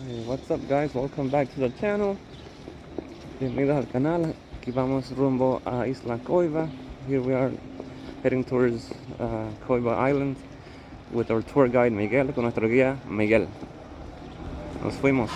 Hey, what's up guys? Welcome back to the channel. Bienvenidos al canal. Aquí vamos rumbo a Isla Coiba. Here we are heading towards Coiba Island with our tour guide Miguel, con nuestro guía Miguel. Nos fuimos.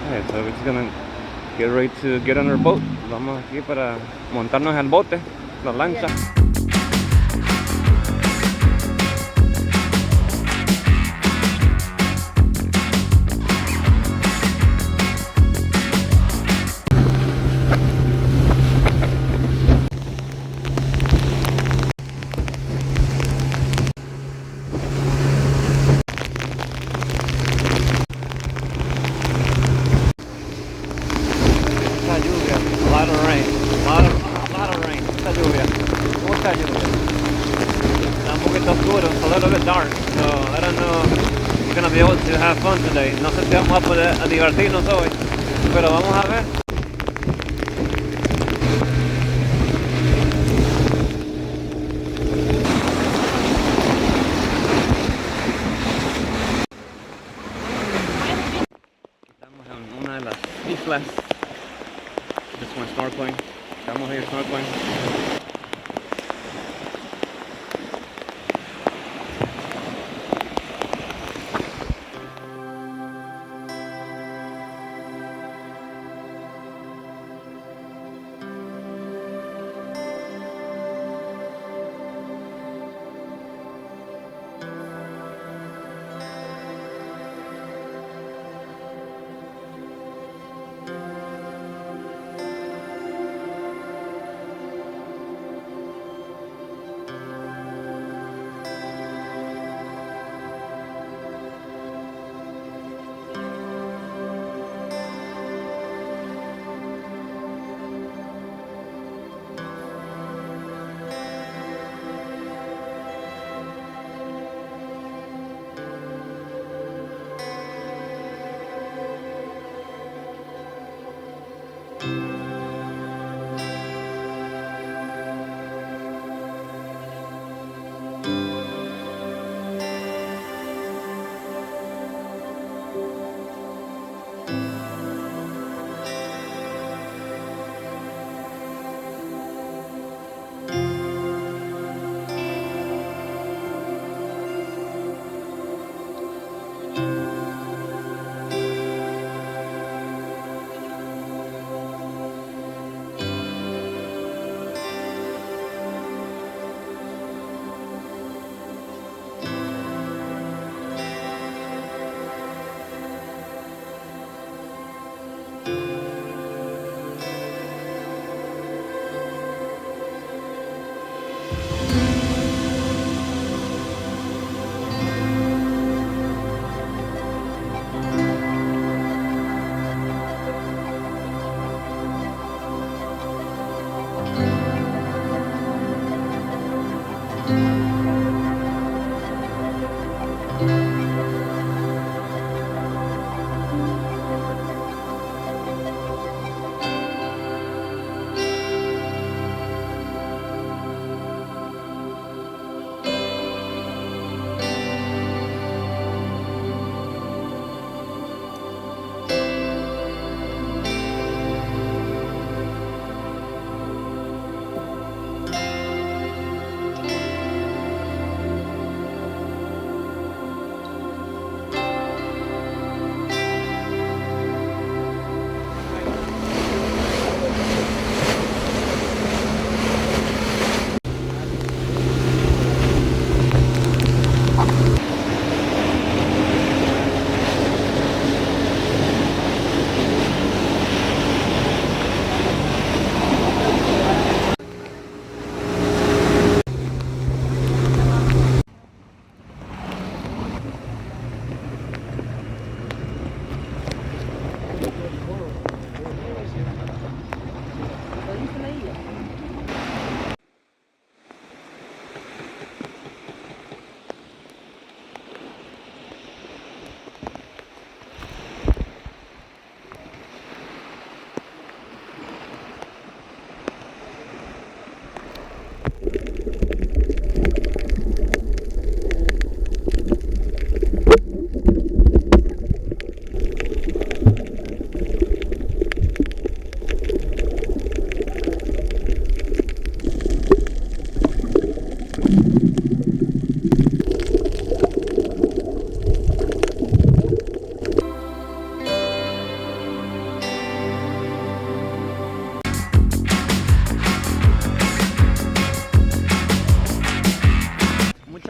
Alright, so we're just gonna get ready to get on our boat. Vamos aquí para montarnos al bote, la lancha. Mucha lluvia, a lot of rain, a lot of rain, mucha lluvia, mucha lluvia. Está un poquito oscuro, it's a little bit dark, so I don't know if we're gonna be able to have fun today. No sé si vamos a poder divertirnos hoy, pero vamos a ver. Estamos en una de las islas. Just went snorkeling. Estamos here snorkeling.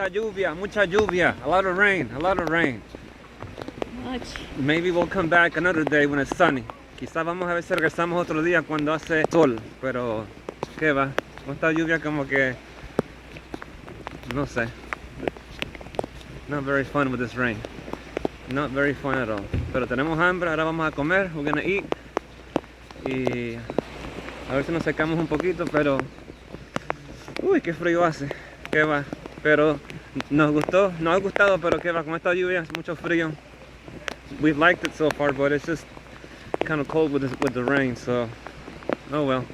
mucha lluvia, a lot of rain, a lot of rain. Much. Maybe we'll come back another day when it's sunny. Quizás vamos a ver si regresamos otro día cuando hace sol, pero ¿qué va? Con esta lluvia como que, no sé. Not very fun with this rain. Not very fun at all. Pero tenemos hambre, ahora vamos a comer, we're gonna eat. Y a ver si nos secamos un poquito, pero uy, qué frío hace, qué va. Pero nos gustó, nos ha gustado, pero qué va, con esta lluvia es mucho frío. We've liked it so far, but it's just kind of cold with the rain, so oh well.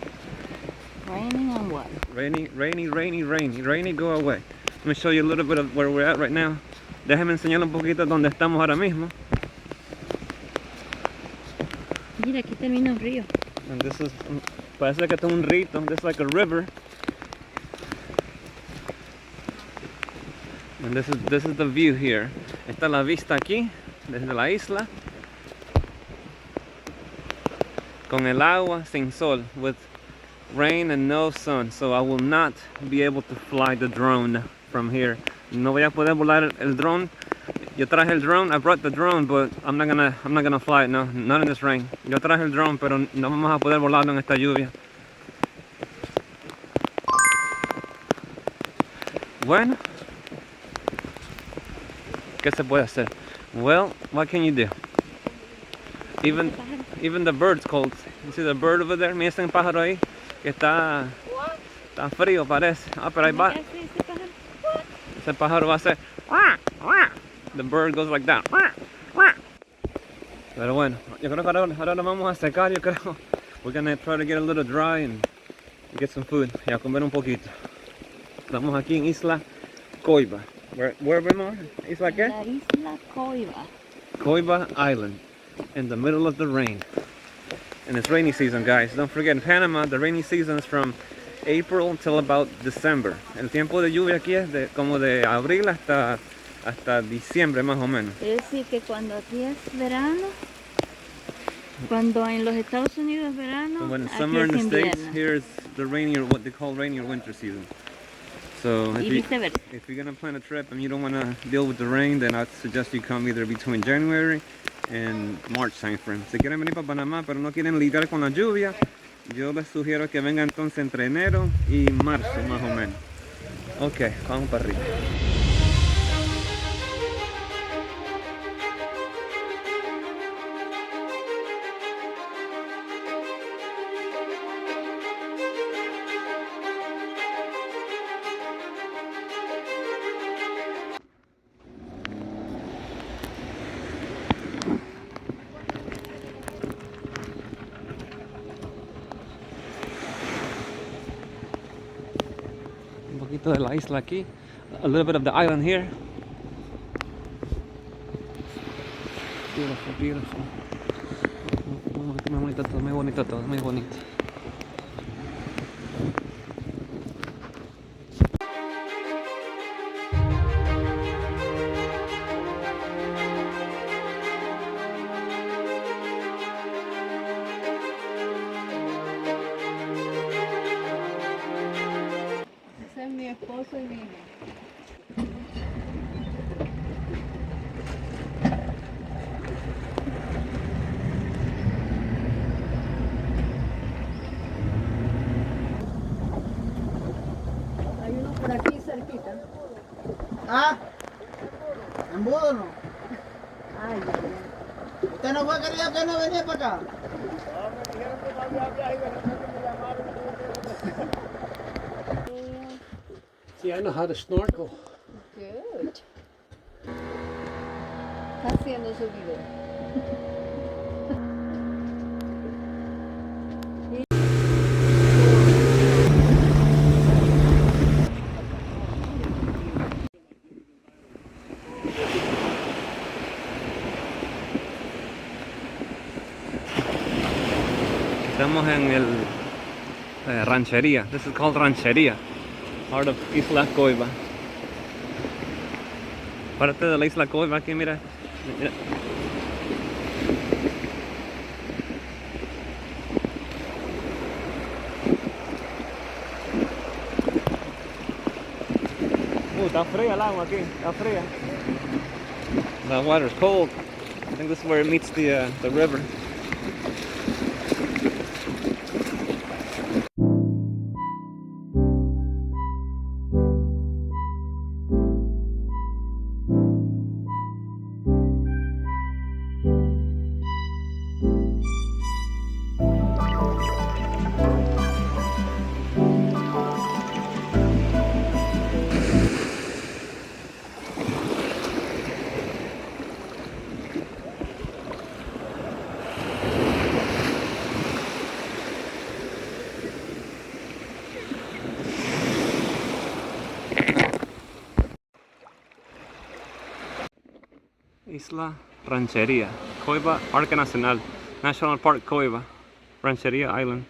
Raining on what? Rainy, go away. Let me show you a little bit of where we're at right now. Déjame enseñarle un poquito donde estamos ahora mismo. Mira, aquí termina un río. And this is, parece que es un rito, this is like a river. And this is the view here. Esta es la vista aquí, desde la isla. Con el agua, sin sol, with rain and no sun. So I will not be able to fly the drone from here. No voy a poder volar el drone. Yo traje el drone, I brought the drone, but I'm not gonna fly it, no, not in this rain. Yo traje el drone, pero no vamos a poder volarlo en esta lluvia. Bueno, ¿qué se puede hacer? Well, what can you do? Even the bird's cold. You see the bird over there? Mira ese pájaro ahí, que está frío parece. Ah, pero ahí va. Ese pájaro va a hacer. The bird goes like that. Pero bueno, yo creo que ahora lo vamos a secar, yo creo. We're gonna try to get a little dry and get some food. Y a comer un poquito. Estamos aquí en Isla Coiba. Where vemos? ¿Isla qué? La isla Coiba. Coiba Island. In the middle of the rain. And it's rainy season, guys. Don't forget, in Panama, the rainy season is from April until about December. El tiempo de lluvia aquí es como de abril hasta diciembre más o menos. Es decir, que cuando aquí es verano, cuando en los Estados Unidos es verano, So when it's aquí summer es in the States, invierno. here's the rainy, or what they call rainy or winter season. So Y viceversa. if you're gonna plan a trip and you don't want to deal with the rain, then I'd suggest you come either between January and March time frame. Si quieren venir para Panamá pero no quieren lidiar con la lluvia, yo les sugiero que vengan entonces entre enero y marzo más o menos. Ok, vamos para arriba. Un poquito de la isla aquí. A little bit of the island here. Beautiful, beautiful. Muy bonito todo, muy bonito todo, muy bonito. Ese es mi esposo y mi hija. Hay uno por aquí cerquita. Ah, embudo no. Ay, ay, ay. ¿Usted no fue querido que no venía para acá? See, I know how to snorkel. Good. Está haciendo su video. Estamos en el ranchería. This is called ranchería. Part of Isla Coiba. Parte de la Isla Coiba aquí, mira. Mira. Está fría el agua aquí, está fría. The water's cold. I think this is where it meets the river. Isla Rancheria, Coiba, Parque Nacional, National Park Coiba, Rancheria Island.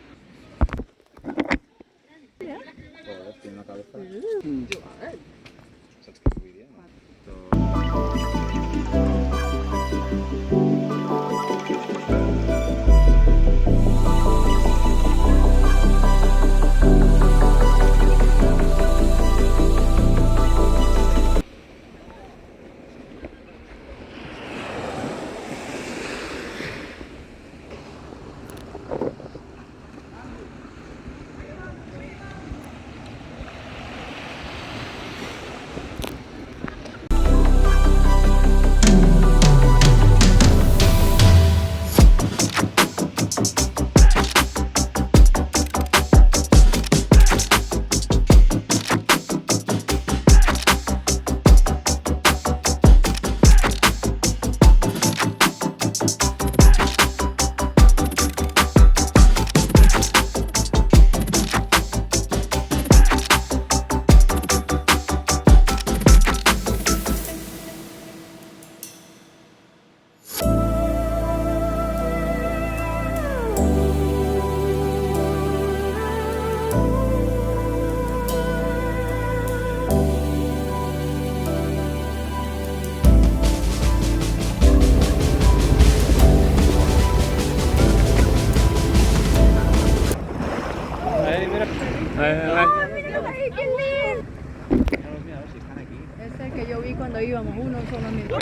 Es el que yo vi cuando íbamos, uno solamente.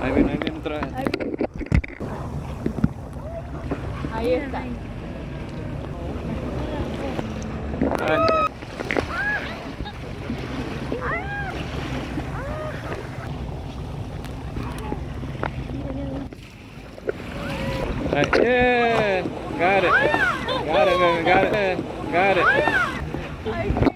Ahí viene otra vez. Ahí está. Yeah, got it, baby, got it.